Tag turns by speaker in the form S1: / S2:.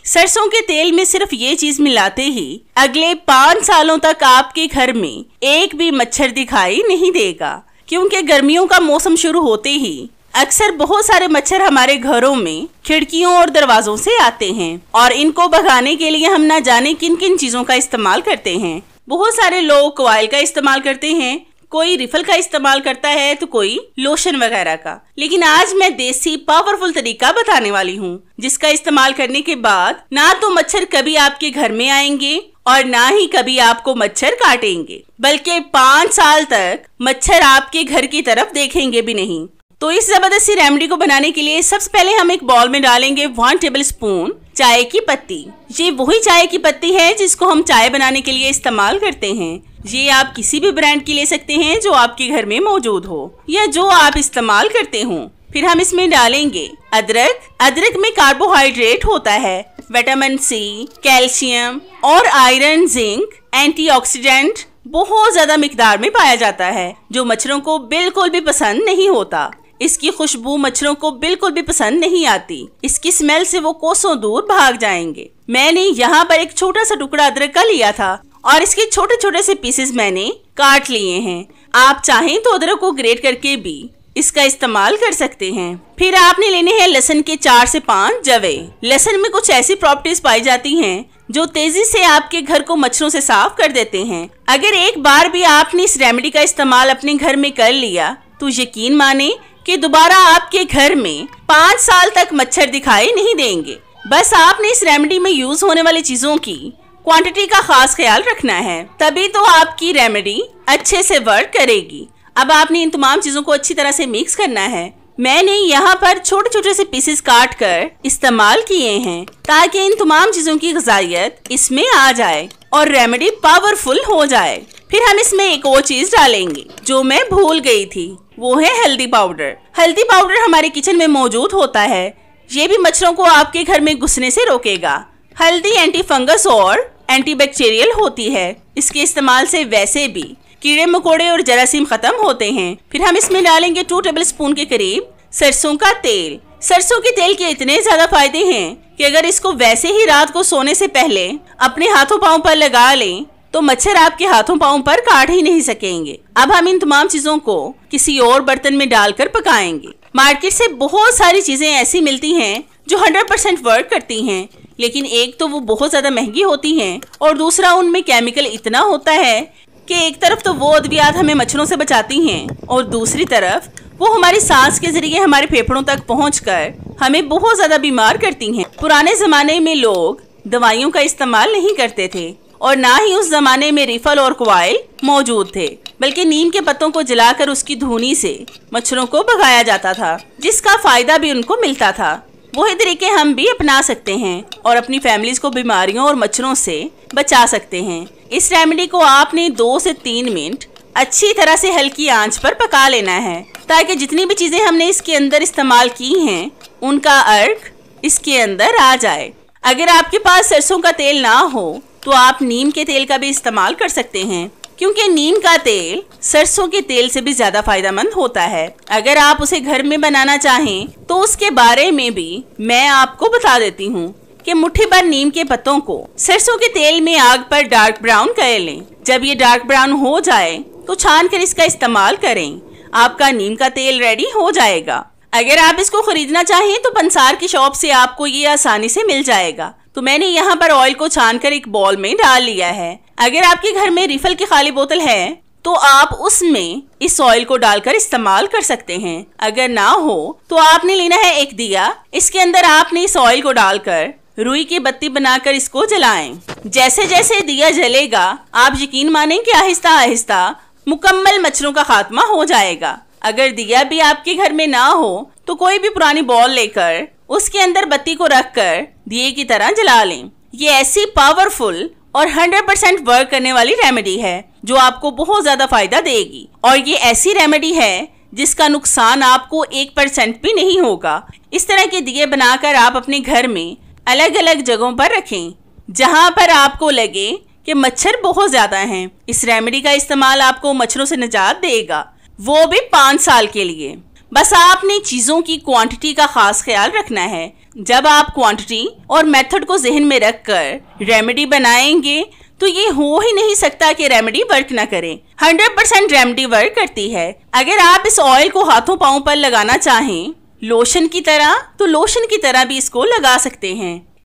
S1: सरसों के तेल में सिर्फ ये चीज मिलाते ही अगले 5 सालों तक आपके घर में एक भी मच्छर दिखाई नहीं देगा, क्योंकि गर्मियों का मौसम शुरू होते ही अक्सर बहुत सारे मच्छर हमारे घरों में खिड़कियों और दरवाजों से आते हैं और इनको भगाने के लिए हम ना जाने किन किन चीजों का इस्तेमाल करते हैं। बहुत सारे लोग कॉइल का इस्तेमाल करते हैं, कोई रिफल का इस्तेमाल करता है तो कोई लोशन वगैरह का। लेकिन आज मैं देसी पावरफुल तरीका बताने वाली हूँ, जिसका इस्तेमाल करने के बाद ना तो मच्छर कभी आपके घर में आएंगे और ना ही कभी आपको मच्छर काटेंगे, बल्कि 5 साल तक मच्छर आपके घर की तरफ देखेंगे भी नहीं। तो इस जबरदस्ती रेमेडी को बनाने के लिए सबसे पहले हम एक बाउल में डालेंगे 1 टेबलस्पून चाय की पत्ती। ये वही चाय की पत्ती है जिसको हम चाय बनाने के लिए इस्तेमाल करते हैं। ये आप किसी भी ब्रांड की ले सकते हैं जो आपके घर में मौजूद हो या जो आप इस्तेमाल करते हो। फिर हम इसमें डालेंगे अदरक। अदरक में कार्बोहाइड्रेट होता है, विटामिन सी, कैल्शियम और आयरन, जिंक, एंटीऑक्सीडेंट बहुत ज्यादा मिकदार में पाया जाता है, जो मच्छरों को बिल्कुल भी पसंद नहीं होता। इसकी खुशबू मच्छरों को बिल्कुल भी पसंद नहीं आती। इसकी स्मेल से वो कोसों दूर भाग जाएंगे। मैंने यहाँ पर एक छोटा सा टुकड़ा अदरक का लिया था और इसके छोटे छोटे से पीसेस मैंने काट लिए हैं। आप चाहें तो अदरक को ग्रेट करके भी इसका इस्तेमाल कर सकते हैं। फिर आपने लेने हैं लहसुन के 4 से 5 जवे। लहसुन में कुछ ऐसी प्रॉपर्टीज पाई जाती हैं जो तेजी से आपके घर को मच्छरों से साफ कर देते हैं। अगर एक बार भी आपने इस रेमेडी का इस्तेमाल अपने घर में कर लिया तो यकीन माने कि दोबारा आपके घर में 5 साल तक मच्छर दिखाई नहीं देंगे। बस आपने इस रेमेडी में यूज होने वाली चीजों की क्वांटिटी का खास ख्याल रखना है, तभी तो आपकी रेमेडी अच्छे से वर्क करेगी। अब आपने इन तमाम चीजों को अच्छी तरह से मिक्स करना है। मैंने यहाँ पर छोटे छोटे से पीसेस काट कर इस्तेमाल किए हैं ताकि इन तमाम चीजों की ग़िज़ाइयत इसमें आ जाए और रेमेडी पावरफुल हो जाए। फिर हम इसमें एक और चीज डालेंगे जो मैं भूल गई थी, वो है हल्दी पाउडर। हल्दी पाउडर हमारे किचन में मौजूद होता है। ये भी मच्छरों को आपके घर में घुसने से रोकेगा। हल्दी एंटी फंगस और एंटीबैक्टीरियल होती है। इसके इस्तेमाल से वैसे भी कीड़े मकोड़े और जरासीम खत्म होते हैं। फिर हम इसमें डालेंगे 2 टेबलस्पून के करीब सरसों का तेल। सरसों के तेल के इतने ज्यादा फायदे हैं कि अगर इसको वैसे ही रात को सोने से पहले अपने हाथों पाँव पर लगा लें तो मच्छर आपके हाथों पाँव पर काट ही नहीं सकेंगे। अब हम इन तमाम चीजों को किसी और बर्तन में डालकर पकाएंगे। मार्केट से बहुत सारी चीजें ऐसी मिलती हैं जो 100% वर्क करती हैं, लेकिन एक तो वो बहुत ज्यादा महंगी होती हैं और दूसरा उनमें केमिकल इतना होता है कि एक तरफ तो वो अद्वियात हमें मच्छरों से बचाती हैं और दूसरी तरफ वो हमारी सांस के जरिए हमारे फेफड़ों तक पहुंचकर हमें बहुत ज्यादा बीमार करती हैं। पुराने जमाने में लोग दवाइयों का इस्तेमाल नहीं करते थे और ना ही उस जमाने में रिफल और कॉइल मौजूद थे, बल्कि नीम के पत्तों को जलाकर उसकी धुनी से मच्छरों को भगाया जाता था, जिसका फायदा भी उनको मिलता था। वही तरीके हम भी अपना सकते हैं और अपनी फैमिलीज को बीमारियों और मच्छरों से बचा सकते हैं। इस रेमेडी को आपने 2 से 3 मिनट अच्छी तरह से हल्की आंच पर पका लेना है ताकि जितनी भी चीजें हमने इसके अंदर इस्तेमाल की हैं उनका अर्क इसके अंदर आ जाए। अगर आपके पास सरसों का तेल ना हो तो आप नीम के तेल का भी इस्तेमाल कर सकते हैं, क्योंकि नीम का तेल सरसों के तेल से भी ज्यादा फायदेमंद होता है। अगर आप उसे घर में बनाना चाहें तो उसके बारे में भी मैं आपको बता देती हूँ कि मुट्ठी भर नीम के पत्तों को सरसों के तेल में आग पर डार्क ब्राउन कर लें। जब ये डार्क ब्राउन हो जाए तो छान कर इसका इस्तेमाल करें। आपका नीम का तेल रेडी हो जाएगा। अगर आप इसको खरीदना चाहें तो पंसार की शॉप से आपको ये आसानी से मिल जाएगा। तो मैंने यहाँ पर ऑयल को छानकर एक बॉल में डाल लिया है। अगर आपके घर में रिफल की खाली बोतल है तो आप उसमें इस ऑयल को डालकर इस्तेमाल कर सकते हैं। अगर ना हो तो आपने लेना है एक दिया। इसके अंदर आपने इस ऑयल को डालकर रुई की बत्ती बनाकर इसको जलाएं। जैसे जैसे दिया जलेगा आप यकीन मानें कि आहिस्ता आहिस्ता मुकम्मल मच्छरों का खात्मा हो जाएगा। अगर दिया भी आपके घर में ना हो तो कोई भी पुरानी बॉल लेकर उसके अंदर बत्ती को रखकर दिए की तरह जला लें। ये ऐसी पावरफुल और 100% वर्क करने वाली रेमेडी है जो आपको बहुत ज्यादा फायदा देगी, और ये ऐसी रेमेडी है जिसका नुकसान आपको 1% भी नहीं होगा। इस तरह के दिए बनाकर आप अपने घर में अलग अलग जगहों पर रखें जहां पर आपको लगे कि मच्छर बहुत ज्यादा हैं। इस रेमेडी का इस्तेमाल आपको मच्छरों से निजात देगा, वो भी 5 साल के लिए। बस आपने चीजों की क्वांटिटी का खास ख्याल रखना है। जब आप क्वांटिटी और मेथड को जहन में रखकर रेमेडी बनाएंगे तो ये हो ही नहीं सकता कि रेमेडी वर्क ना करे। 100% रेमेडी वर्क करती है। अगर आप इस ऑयल को हाथों पांव पर लगाना चाहें लोशन की तरह, तो लोशन की तरह भी इसको लगा सकते हैं।